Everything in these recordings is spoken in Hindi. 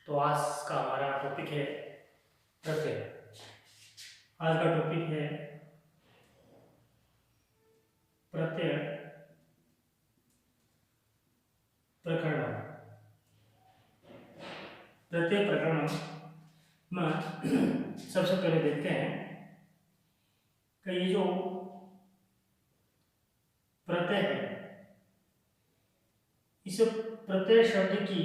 तो आज का हमारा टॉपिक है प्रत्यय। आज का टॉपिक है प्रत्यय प्रकरण। प्रत्यय प्रकरण में सबसे पहले देखते हैं कि ये जो प्रत्यय है, इस प्रत्यय शब्द की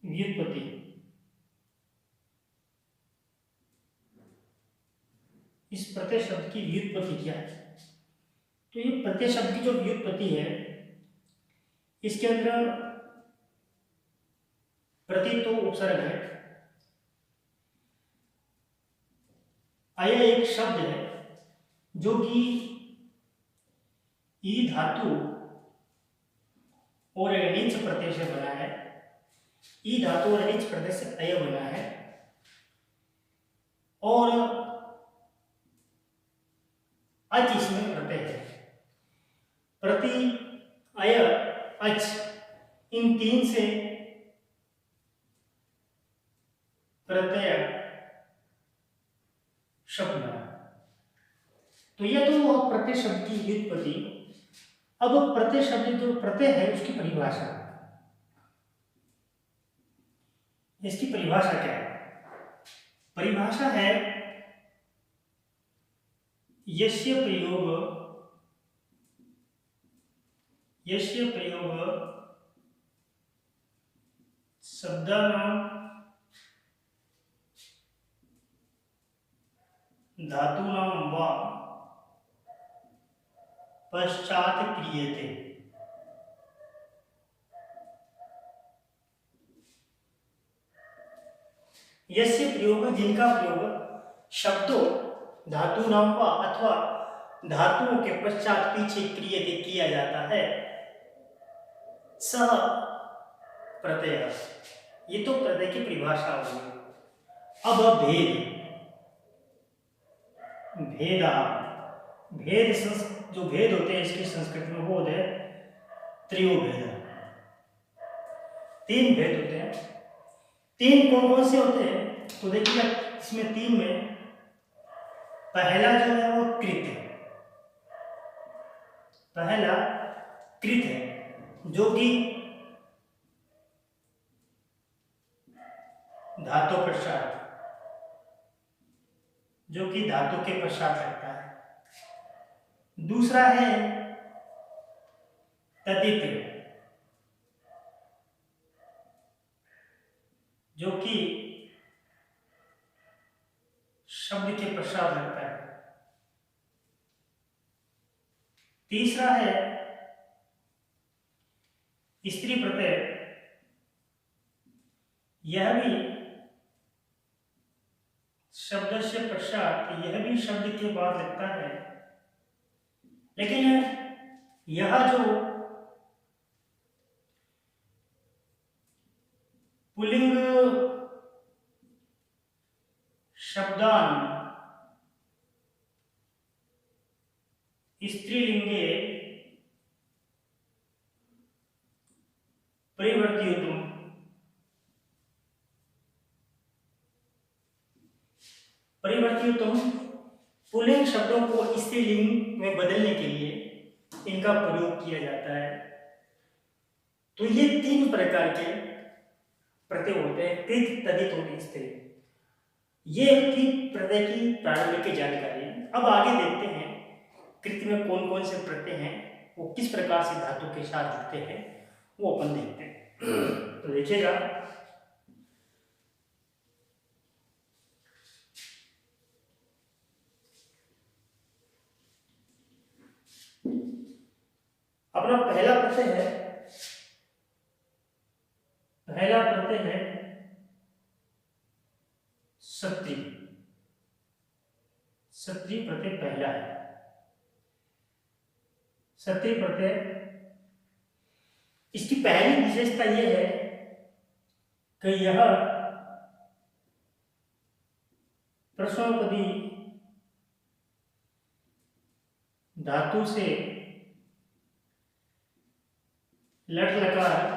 व्युत्पत्ति, इस प्रत्यय शब्द की व्युत्पत्ति क्या है। तो ये प्रत्यय शब्द की जो व्युत्पत्ति है, इसके अंदर प्रति तो उपसर्ग है, अय एक शब्द है जो कि ई धातु और नीच प्रत्यय से बना है। ई धातु और नीच प्रत्यय से अय बना है और अच इसमें प्रत्यय है। प्रति, अय, अच, इन तीन से प्रत्यय शब्द बना। तो यह तो प्रत्यय शब्द की व्युत्पत्ति। अब प्रत्यय शब्द जो प्रत्यय है उसकी परिभाषा, इसकी परिभाषा क्या है? परिभाषा है यस्य प्रयोग शब्दानां धातूनां वा पश्चात क्रियते। यस्य प्रयोग, जिनका प्रयोग शब्दों धातूनां वा अथवा धातुओं के पश्चात पीछे क्रियते किया जाता है, सह प्रत्यय। ये तो प्रत्यय की परिभाषा होगी। अब भेद, भेदा, भेद जो भेद होते हैं इसकी संस्कृत में वो होते हैं त्रयोभेद। तीन भेद होते हैं। तीन कौन कौन से होते हैं? तो देखिए इसमें तीन में पहला जो है वो कृत है। पहला कृत है जो कि धातु पश्चात, जो कि धातु के पश्चात लगता है। दूसरा है तद्धित, जो कि शब्द के पश्चात लगता है। तीसरा है स्त्री प्रत्यय, यह भी शब्द से पश्चात, यह भी शब्द के बाद लगता है। लेकिन यह जो पुल्लिंग शब्दान स्त्रीलिंगे परिवर्तयितुं, पुल्लिंग शब्दों को स्त्रीलिंग में बदलने के लिए इनका प्रयोग किया जाता है। तो ये तीन प्रकार के प्रत्यय होते हैं, कृत, तद्धित और स्त्री। ये थी प्रत्यय की प्रारंभिक जानकारी। अब आगे देखते हैं कृत में कौन कौन से प्रत्यय हैं, वो किस प्रकार से धातु के साथ जुड़ते हैं, वो अपन देखते हैं। तो देखिएगा, अपना पहला प्रत्यय है सत्री। सत्री प्रत्यय पहला है। सत्री प्रत्यय, इसकी पहली विशेषता यह है कि यह प्रश्नोपदी धातु से लट लकार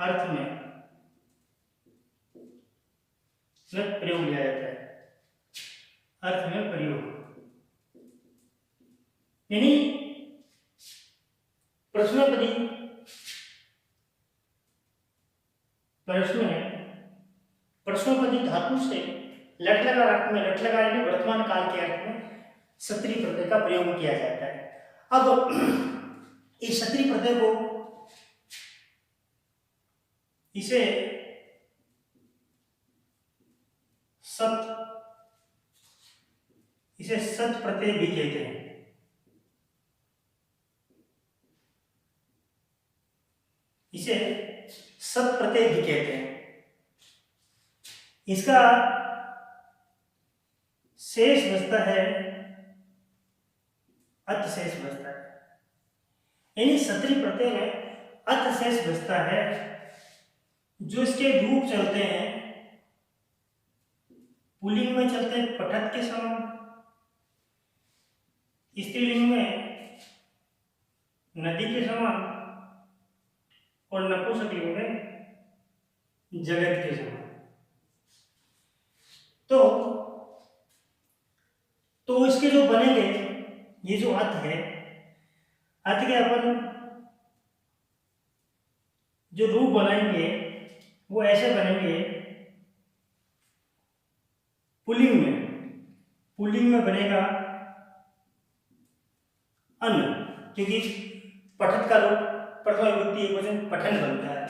अर्थ में प्रयोग लिया जाता है। अर्थ में प्रयोग यानी प्रश्नोपदी प्रश्नोपदी धातु से लट लगा अर्थ में, लट लगा यानी वर्तमान काल के अर्थ में सत्री प्रत्यय का प्रयोग किया जाता है। अब इस सत्री प्रत्यय को इसे सत प्रत्यय भी कहते हैं। इसे सत प्रत्यय भी कहते हैं। इसका शेष बचता है अत शेष बचता है, यानी सत्री प्रत्यय में अत शेष बचता है। जो इसके रूप चलते हैं, पुल्लिंग में चलते हैं पठत के समान, स्त्रीलिंग में नदी के समान और नपुंसकलिंग में जगत के समान। तो इसके जो बनेंगे, ये जो अत है, अत के अपन जो रूप बनाएंगे वो ऐसे बनेंगे। पुल्लिंग में बनेगा अन, क्योंकि पठत का रूप प्रथम विभक्ति एकवचन पठन बनता है।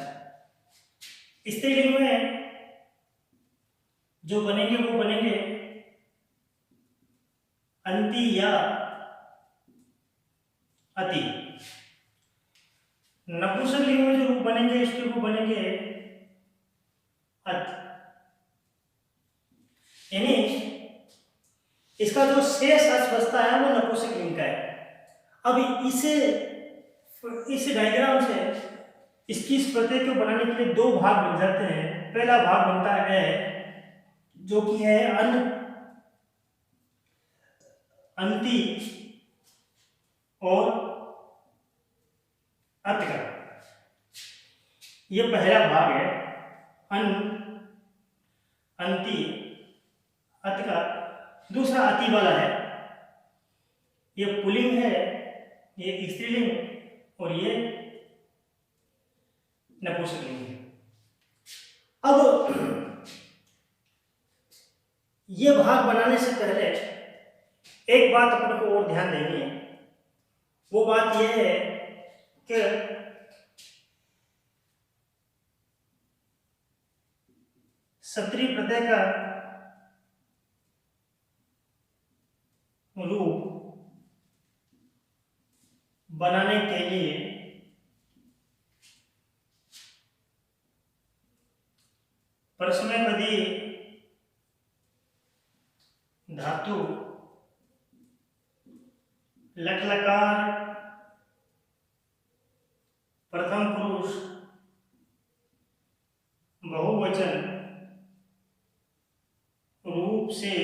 स्त्रीलिंग में जो बनेंगे वो बनेंगे अंति या अति। नपुंसकलिंग में जो रूप बनेंगे इसके रूप बनेंगे अत, यानी इसका जो शेष अर्थ बचता है वो नपुंसकलिंग का है। अब इस डायग्राम से इसकी इस प्रत्यय को बनाने के लिए दो भाग बन जाते हैं। पहला भाग बनता है जो कि है अंति और अत का, ये पहला भाग है अंति अत का। दूसरा अति वाला है, ये पुल्लिंग है, ये स्त्रीलिंग और ये नपुंसकलिंग है। अब ये भाग बनाने से पहले एक बात अपन को और ध्यान देनी है। वो बात यह है कि सत्री प्रत्यय का रूप बनाने के लिए परस्मैपदी धातु लट लकार प्रथम पुरुष बहुवचन रूप से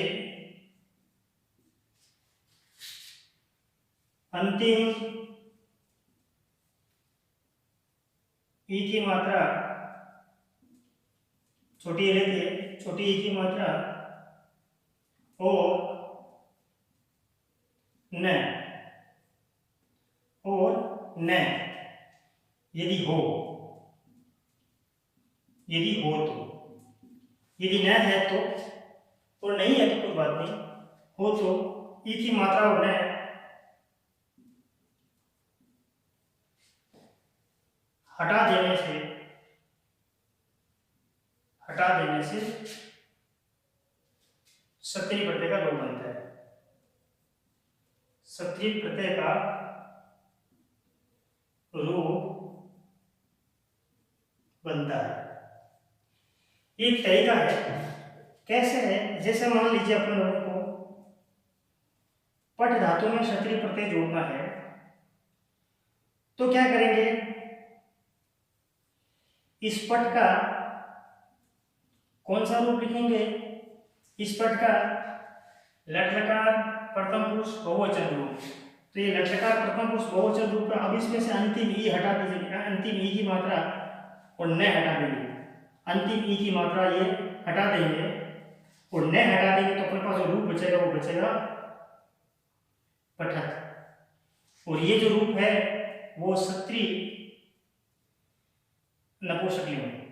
अंतिम ई की मात्रा छोटी रहती है, छोटी ई की मात्रा और न यदि हो तो, यदि न है तो और नहीं है तो कोई बात नहीं, हो तो ई की मात्रा और न हटा देने से सत्री प्रत्यय का रूप बनता है। सत्री प्रत्यय का रूप बनता है। एक तरीका है, कैसे है, जैसे मान लीजिए अपन लोगों को पट धातु में सत्री प्रत्यय जोड़ना है, तो क्या करेंगे, इस पट का कौन सा रूप लिखेंगे, इस पट का लट लकार प्रथम पुरुष बहुवचन रूप। तो ये लट लकार प्रथम पुरुष बहुवचन रूप का, अब इसमें से अंतिम ई हटा दीजिए, अंतिम ई की मात्रा और न हटा देंगे, अंतिम ई की मात्रा ये हटा देंगे और न हटा देंगे तो अपने पास जो रूप बचेगा वो बचेगा पठत। और ये जो रूप है वो सत्री नपुंसकलिंग है।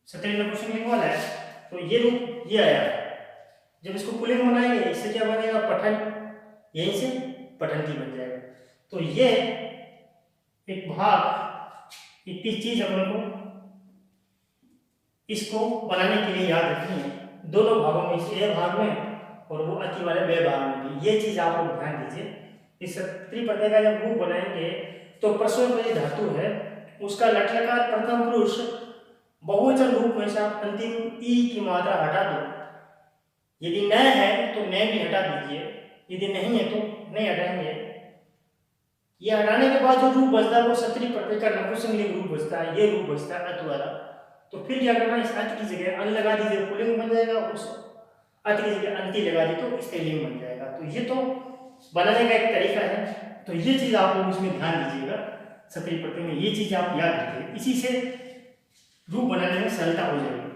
सत्री नपुंसकलिंग वाला है तो ये रूप ये आया। जब इसको पुल्लिंग बनाएंगे इससे क्या बनेगा, पठन, यहीं से पठंती बन जाएगा। तो ये एक भाग, इतनी चीज अपन को इसको बनाने के लिए याद रखनी है, दोनों भागों में, इस ए भाग में और वो अति वाले बे भाग में भी। ये चीज आप लोग ध्यान दीजिए। इस सत्री प्रत्यय का जब रूप बनाएंगे तो प्रश्न धातु है उसका लट्लकार प्रथम पुरुष बहुवचन रूप में से आप अंतिम ई की मात्रा हटा दो। यदि न है तो न भी हटा दीजिए, यदि नहीं है तो नहीं हटाएंगे। ये हटाने के बाद जो रूप बचता है वो सत्री प्रत्यय का नपुंसकलिंग रूप बचता है, ये रूप बचता है अत वाला। तो फिर क्या करना, इस अत की जगह अन लगा दीजिए, पुल्लिंग बन जाएगा। उस अत की जगह अंति लगा दी तो स्त्रीलिंग बन जाएगा। तो ये तो बनाने का एक तरीका है। तो ये चीज आप लोग उसमें ध्यान दीजिएगा, सत्री प्रत्यय में ये चीज आप याद रखिए, इसी से रूप बनाने में सरलता हो जाएगी।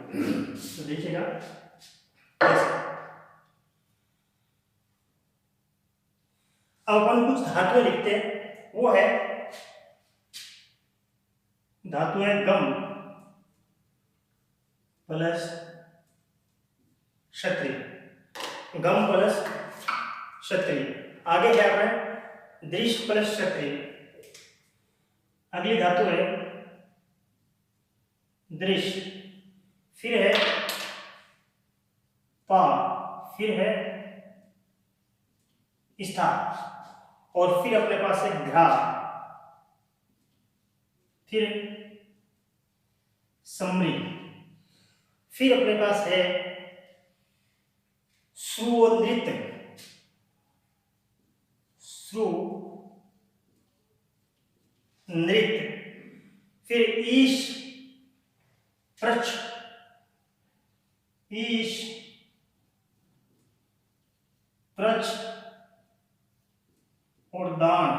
तो देखिएगा अब अपन कुछ धातुएं लिखते हैं, वो है धातु है गम प्लस क्षत्रिय, गम प्लस क्षत्रिय। आगे क्या है, दृष्ट प्लस क्षत्रिय। अगली धातु है दृष्ट, फिर है पा, फिर है स्था, और फिर अपने पास है घ्रा, फिर समरी, फिर अपने पास है श्रु और नृत्य, श्रु नृत्य, फिर ईश प्रच, ईश प्रच और दान।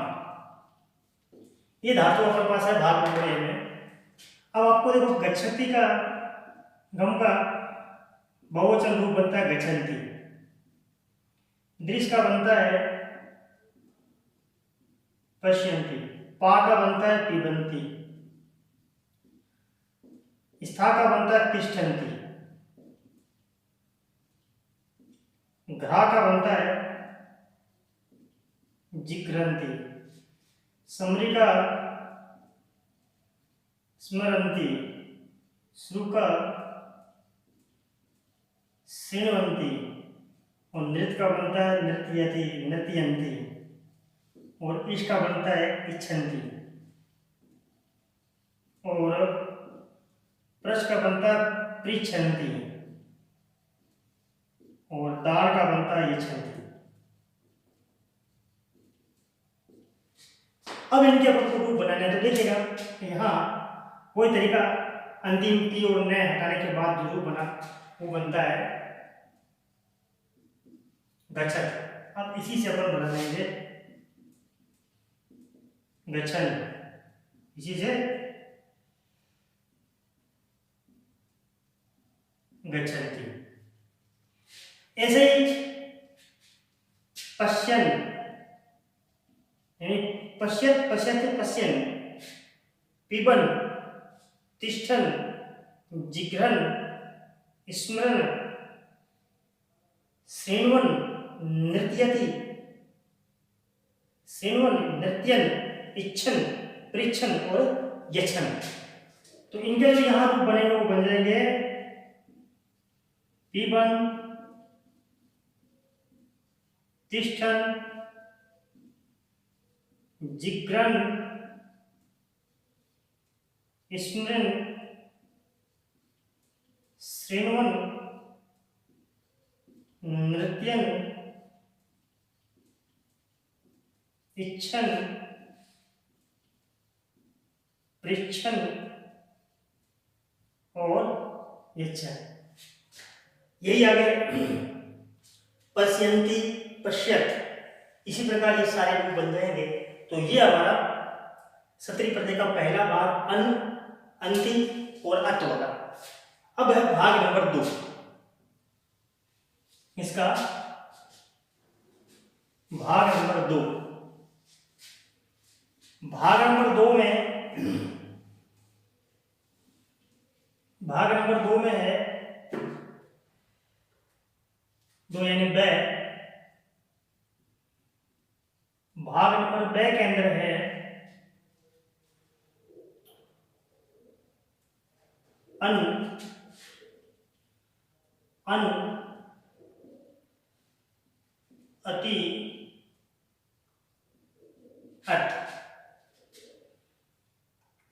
ये धातु अपने पास है भाग नंबर ए में। अब आपको देखो गच्छति का, गम का बहुवचन रूप बनता है गच्छन्ति, दृश का बनता है पश्यन्ति, पा का बनता है पिबन्ति, स्था का बनता है तिष्ठन्ति, घ्रा का बनता है जिघ्रन्ति, समरी का स्मरन्ति, श्रु का शृण्वन्ति, और नृत्य का बनता है नृत्यति, नृत्यन्ति, और इश का बनता है इच्छन्ति, और प्रश का बनता है पृच्छन्ति, और दार का बनता है यच्छन्ति। अब इनके अपन को रूप बनाना है तो देखिएगा यहाँ कोई तरीका, अंतिम टी और न हटाने के बाद जो रूप बना वो बनता है गच्छत। अब इसी से अपन बना लेंगे गच्छन, इसी से गच्छन्ति। ऐसे ही पश्यन, यानी पश्यत, पश्यते, पश्यन, पिबन, तिष्ठन, जिघ्रन, स्मरन, शृण्वन, नृत्यति, शृण्वन, नृत्यन, इच्छन, पृच्छन और यच्छन। तो इनके जो यहाँ रूप बनेंगे वो बन जाएंगे पिबन, तिष्ठन, जिघ्रन, स्मरन, शृण्वन, नृत्यन, इच्छन, पृच्छन और यच्छन। यही आगे पश्यन्ति, पश्यत, इसी प्रकार ये सारे रूप बन जाएंगे। तो ये हमारा सत्री प्रत्यय का पहला भाग अन, अंति और अत होगा। अब है भाग नंबर 2। इसका भाग नंबर 2, भाग नंबर 2 में, भाग नंबर 2 में है 2 यानी बै। भाग नंबर बै के अंदर है अनु, अनु, अति, अत।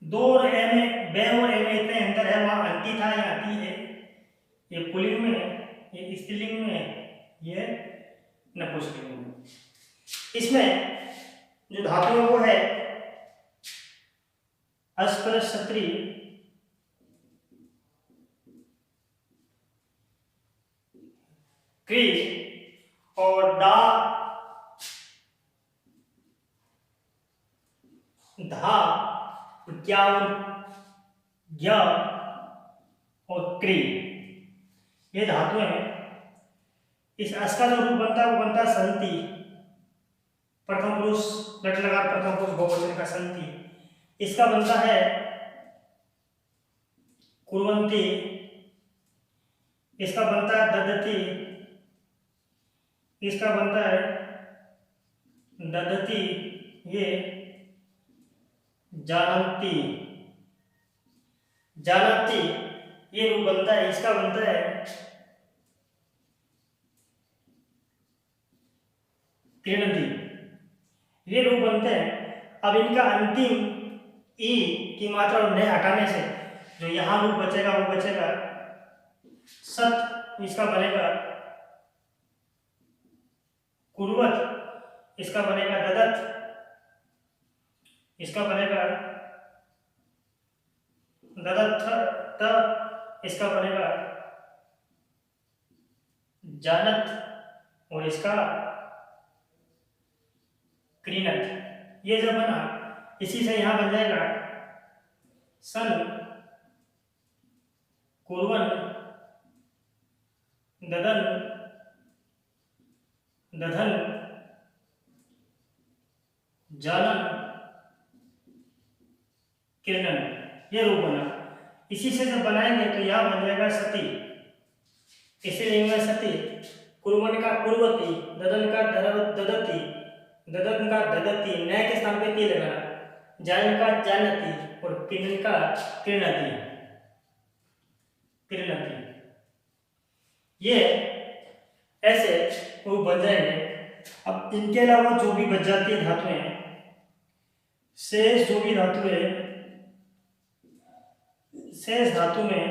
2 और ए में, बे और ए में इतने अंतर है, वहां अंति था, यहाँ अति है। ये पुल्लिंग में, ये स्त्रीलिंग में, ये नपुंसकलिंग में। इसमें जो धातु है वो है अस्पृश सत्री, क्री और डा, धा, क्या, ज्ञ और क्री, ये धातुएं हैं। इस अस का जो रूप बनता है वो बनता है संति, प्रथम पुरुष लट लगा प्रथम पुरुष बहुवचन का संति। इसका बनता है कुर्वन्ति, इसका बनता है ददति, इसका बनता है ददति, ये जानन्ति, जानन्ति ये रूप बनता है। इसका बनता है क्रीणन्ति, ये रूप बनते हैं। अब इनका अंतिम ई की मात्रा उन्हें हटाने से जो यहां रूप बचेगा वो बचेगा सत, इसका बनेगा कुर्वत, इसका बनेगा ददत, इसका बनेगा ददत्थ त, इसका बनेगा जानत और इसका क्रीणत। ये जब बना इसी से यहां बन जाएगा सन, कुर्वन, ददन, दधन, जानन, किरणन, ये रूप बना। इसी से जब बनाएंगे तो यहां बन जाएगा सती, इसीलिए में सती। कुर्वन का कुर्वती, ददन का ददती, ददन का ददती, नए के स्थान पे ती लगाना, जान का जानती और किरण का किरणती, किरणती। ये ऐसे रूप बन जाएंगे। अब इनके अलावा जो भी बच जाती है धातुएं, शेष जो भी धातुएं, शेष धातु में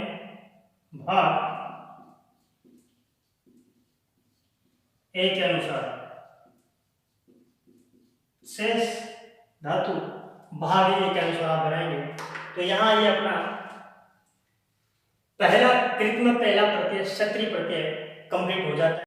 भाग ए के अनुसार, शेष धातु भाग ए के अनुसार आप बनाएंगे तो यहां ये अपना पहला कृत में पहला प्रत्यय क्षत्रिय प्रत्यय कंप्लीट हो जाता है।